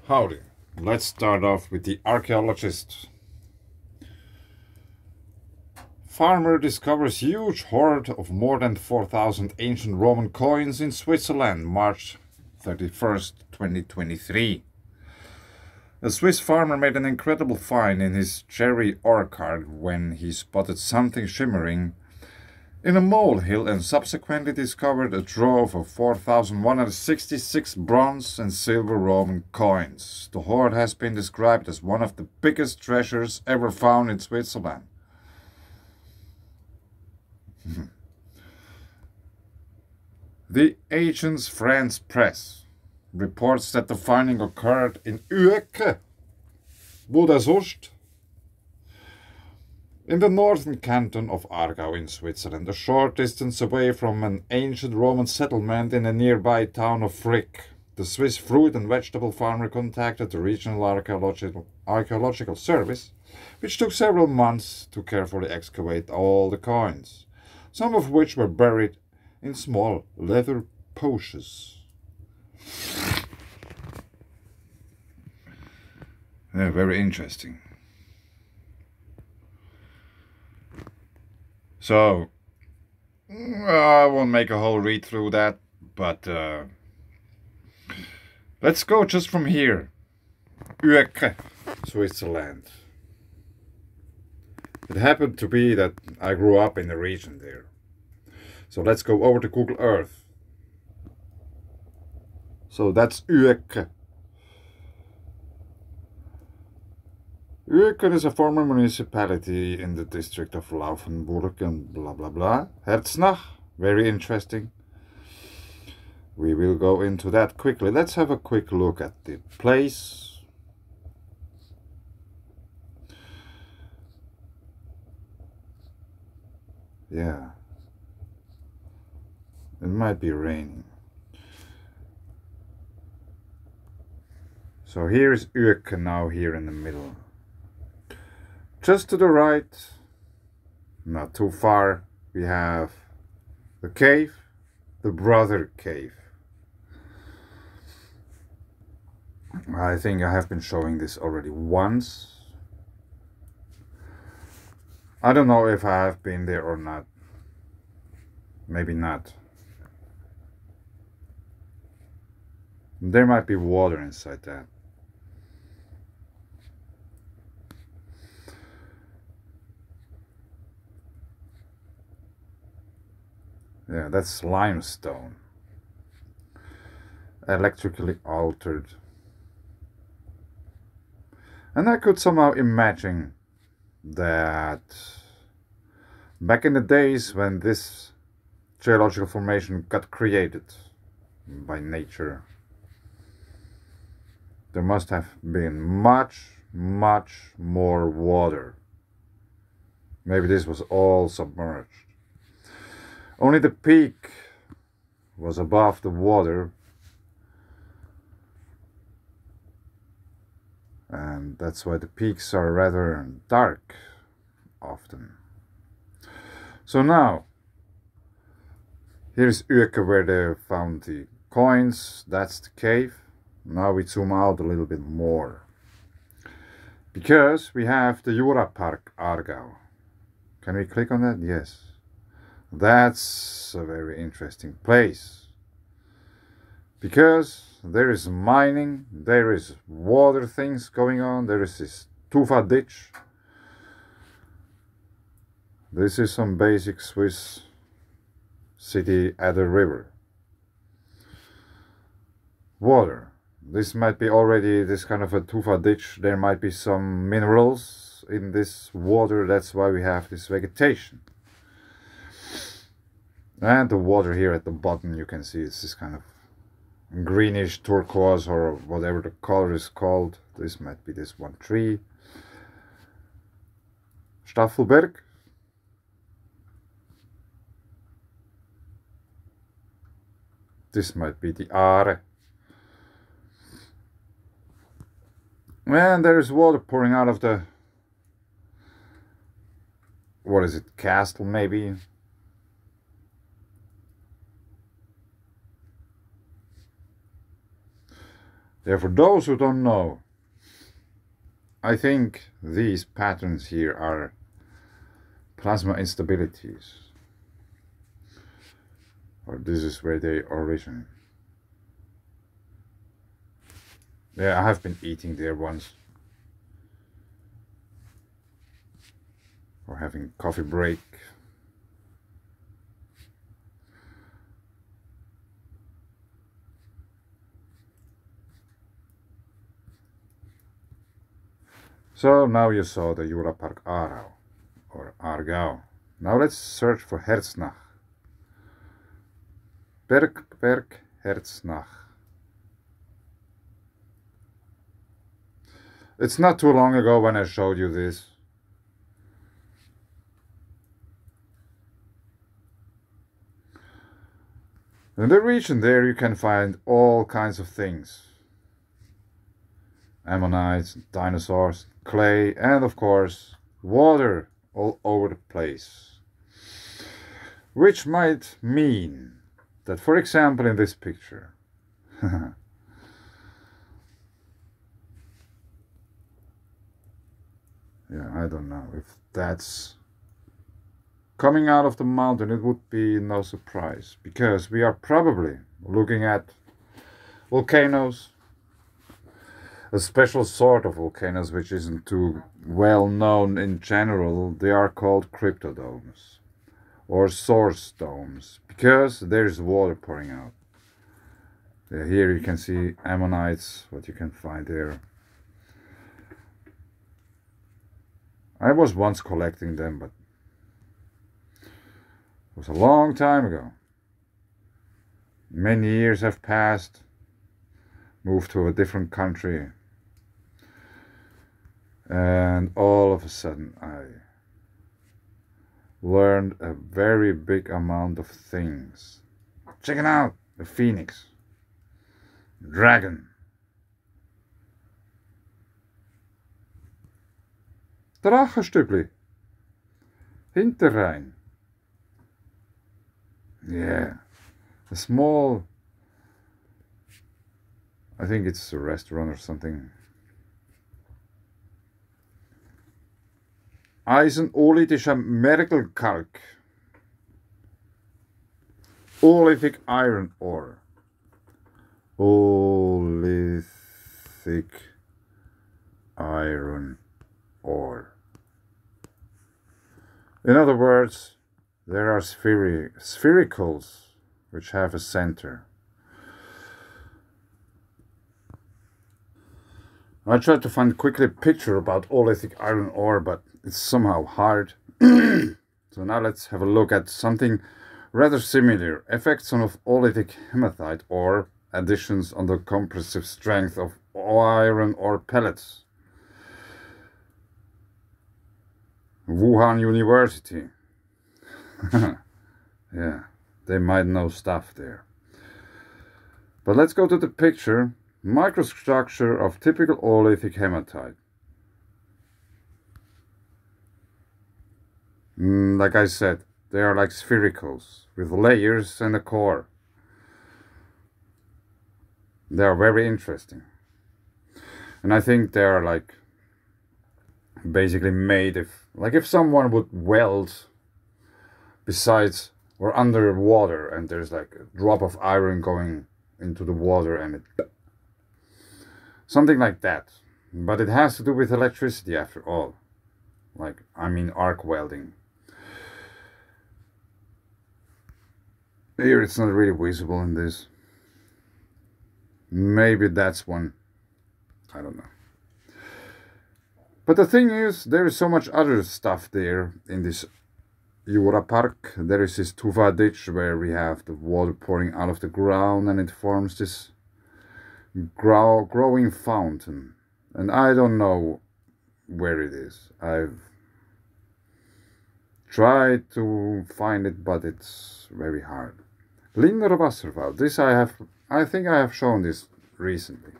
Howdy. Let's start off with the archaeologist. Farmer discovers huge hoard of more than 4,000 ancient Roman coins in Switzerland, March 31st, 2023. A Swiss farmer made an incredible find in his cherry orchard when he spotted something shimmering in a molehill and subsequently discovered a trove of 4,166 bronze and silver Roman coins. The hoard has been described as one of the biggest treasures ever found in Switzerland. The Agence France Press reports that the finding occurred in Uecke, Budasost, in the northern canton of Aargau in Switzerland, a short distance away from an ancient Roman settlement in the nearby town of Frick. The Swiss fruit and vegetable farmer contacted the regional archaeological service, which took several months to carefully excavate all the coins, some of which were buried in small leather pouches. Yeah, very interesting. So, I won't make a whole read through that, but let's go just from here. Uecke, Switzerland. It happened to be that I grew up in the region there. So let's go over to Google Earth. So that's Uecke. Uecke is a former municipality in the district of Laufenburg and blah blah blah. Herznach, very interesting. We will go into that quickly. Let's have a quick look at the place. Yeah. It might be raining. So here is Uecke now, here in the middle. Just to the right, not too far, we have the cave, the Brother Cave. I think I have been showing this already once. I don't know if I have been there or not. Maybe not. There might be water inside that. Yeah, that's limestone. Electrically altered. And I could somehow imagine that back in the days when this geological formation got created by nature, there must have been much more water. Maybe this was all submerged. Only the peak was above the water, and that's why the peaks are rather dark often. So now, here's Uecke where they found the coins. That's the cave. Now we zoom out a little bit more, because we have the Jura Park Aargau. Can we click on that? Yes. That's a very interesting place, because there is mining, there is water things going on, there is this tufa ditch. This is some basic Swiss city at a river. Water. This might be already this kind of a tufa ditch. There might be some minerals in this water. That's why we have this vegetation. And the water here at the bottom, you can see it's this kind of greenish turquoise, or whatever the color is called. This might be this one tree. Staffelberg. This might be the Aare. And there is water pouring out of the, what is it, castle maybe? Yeah, for those who don't know, I think these patterns here are plasma instabilities. Or this is where they originate. Yeah, I have been eating there once. Or having coffee break. So now you saw the Jurapark Aarau or Aargau. Now let's search for Herznach. Bergwerk Herznach. It's not too long ago when I showed you this. In the region there you can find all kinds of things. Ammonites, dinosaurs, clay, and of course water all over the place. Which might mean that, for example, in this picture, yeah, I don't know if that's coming out of the mountain. It would be no surprise, because we are probably looking at volcanoes, a special sort of volcanoes which isn't too well known in general. They are called cryptodomes or source domes, because there's water pouring out. Here you can see ammonites, what you can find there. I was once collecting them, but it was a long time ago. Many years have passed, moved to a different country, and all of a sudden I learned a very big amount of things. Check it out, the phoenix, dragon, Drachenstübli, Hinterrhein. Yeah, a small, I think it's a restaurant or something. Eisen-oolithischer Mergelkalk. Olithic iron ore. Olithic iron ore. In other words, there are sphericals which have a center. I tried to find quickly a picture about Olithic iron ore, but it's somehow hard. So now let's have a look at something rather similar. Effects on Olithic hematite ore, additions on the compressive strength of iron ore pellets. Wuhan University. Yeah, they might know stuff there. But let's go to the picture. Microstructure of typical Olithic hematite. Like I said, they are like sphericals with layers and a core. They are very interesting. And I think they are like basically made if someone would weld besides or underwater and there's like a drop of iron going into the water and it something like that. But it has to do with electricity after all. Like, I mean, arc welding. Here it's not really visible in this. Maybe that's one. I don't know. But the thing is, there is so much other stuff there in this Jurapark. There is this tufa ditch where we have the water pouring out of the ground and it forms this growing fountain. And I don't know where it is. I've tried to find it, but it's very hard. Linder Wasserfall. This I think I have shown this recently.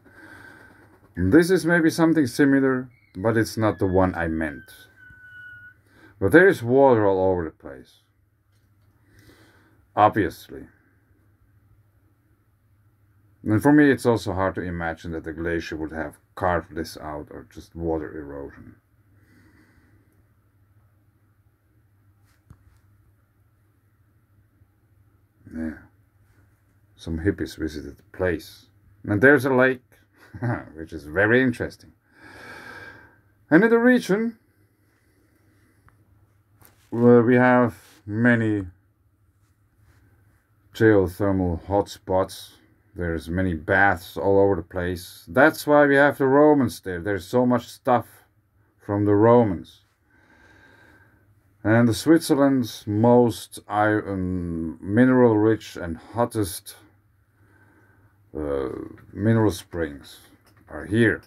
This is maybe something similar, but it's not the one I meant. But there is water all over the place. Obviously. And for me, it's also hard to imagine that the glacier would have carved this out or just water erosion. Yeah. Some hippies visited the place. And there's a lake, which is very interesting. And in the region, we have many geothermal hotspots. There's many baths all over the place. That's why we have the Romans there. There's so much stuff from the Romans. And the Switzerland's most mineral-rich and hottest mineral springs are here.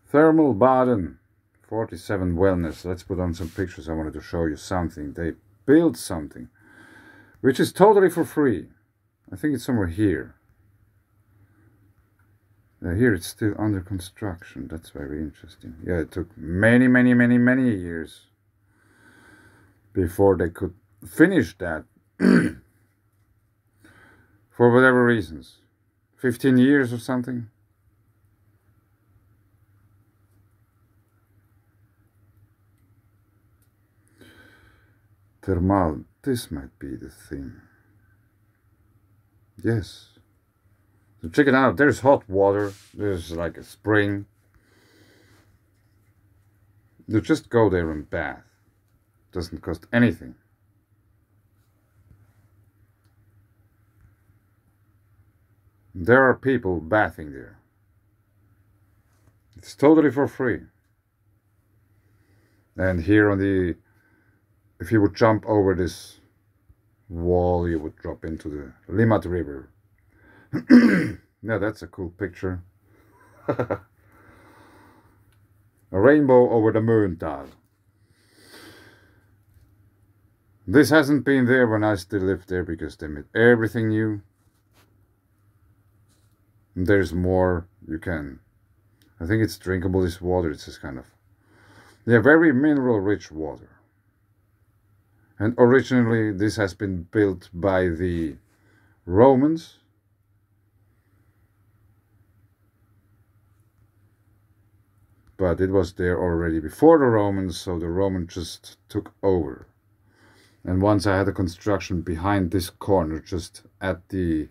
Thermal Baden, 47 wellness. Let's put on some pictures. I wanted to show you something. They built something which is totally for free. I think it's somewhere here. Here it's still under construction. That's very interesting. Yeah, it took many years before they could finish that. For whatever reasons. 15 years or something. Thermal, this might be the thing. Yes. So check it out, there's hot water, there's like a spring. You just go there and bath. Doesn't cost anything. There are people bathing there. It's totally for free. And here on the, if you would jump over this wall, you would drop into the Limmat River. Yeah, that's a cool picture. A rainbow over the Moontal. This hasn't been there when I still lived there because they made everything new. And there's more you can. I think it's drinkable, this water. It's just kind of, yeah, very mineral rich water. And originally this has been built by the Romans. But it was there already before the Romans, so the Romans just took over. And once I had a construction behind this corner, just at the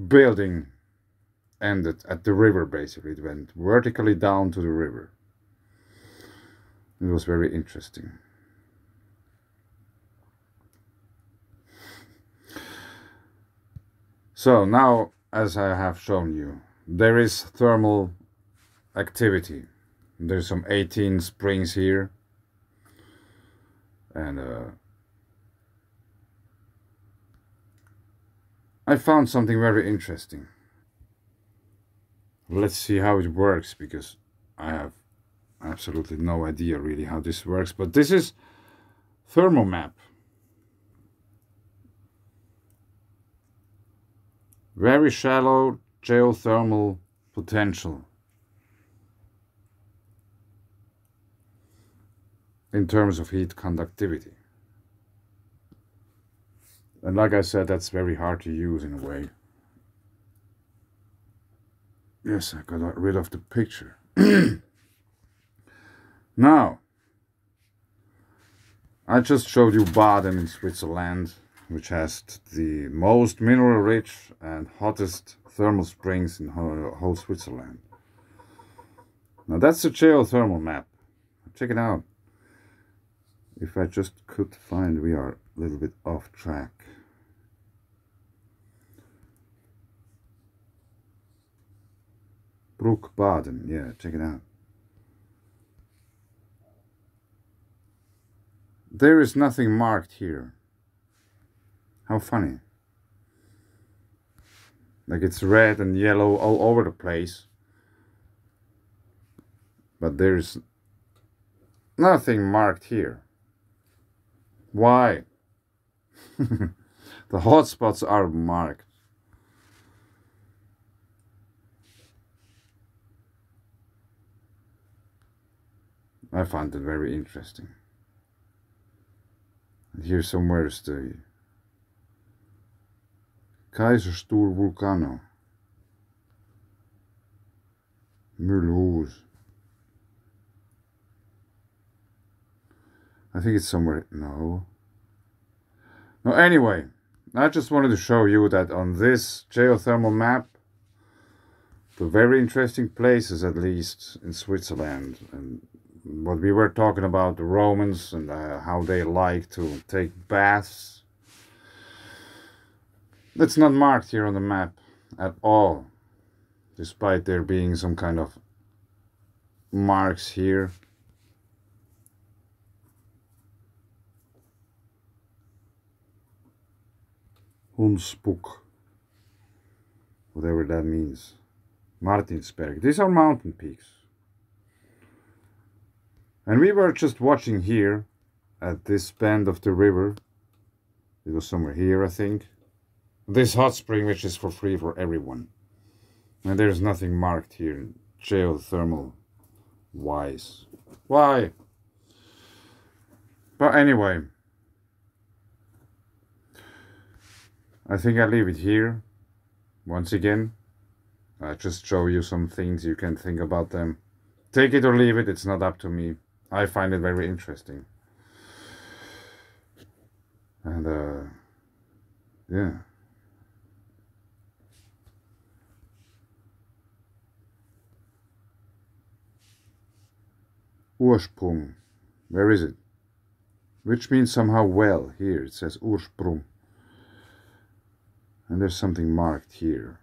building ended at the river, basically. It went vertically down to the river. It was very interesting. So now, as I have shown you, there is thermal activity. There's some 18 springs here. And I found something very interesting. Let's see how it works, because I have absolutely no idea really how this works. But this is Geothermal Map. Very shallow geothermal potential in terms of heat conductivity. And like I said, that's very hard to use in a way. Yes, I got rid of the picture. Now, I just showed you Baden in Switzerland, which has the most mineral-rich and hottest thermal springs in whole Switzerland. Now that's a geothermal map. Check it out. If I just could find, we are a little bit off track. Brook Baden, yeah, check it out. There is nothing marked here. How funny. Like it's red and yellow all over the place. But there's nothing marked here. Why? The hotspots are marked. I found it very interesting. And here somewhere is the Kaiserstuhl Vulcano. Mulhouse. I think it's somewhere. No. No, anyway, I just wanted to show you that on this geothermal map, the very interesting places, at least in Switzerland, and what we were talking about, the Romans and how they like to take baths. That's not marked here on the map at all, despite there being some kind of marks here. Hunspook, whatever that means. Martinsberg. These are mountain peaks. And we were just watching here at this bend of the river. It was somewhere here, I think. This hot spring, which is for free for everyone. And there's nothing marked here, geothermal wise. Why? But anyway, I think I leave it here. Once again, I just show you some things, you can think about them. Take it or leave it, it's not up to me. I find it very interesting. And yeah. Ursprung. Where is it? Which means somehow well. Here it says Ursprung. And there's something marked here.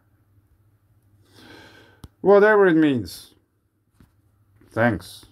Whatever it means. Thanks.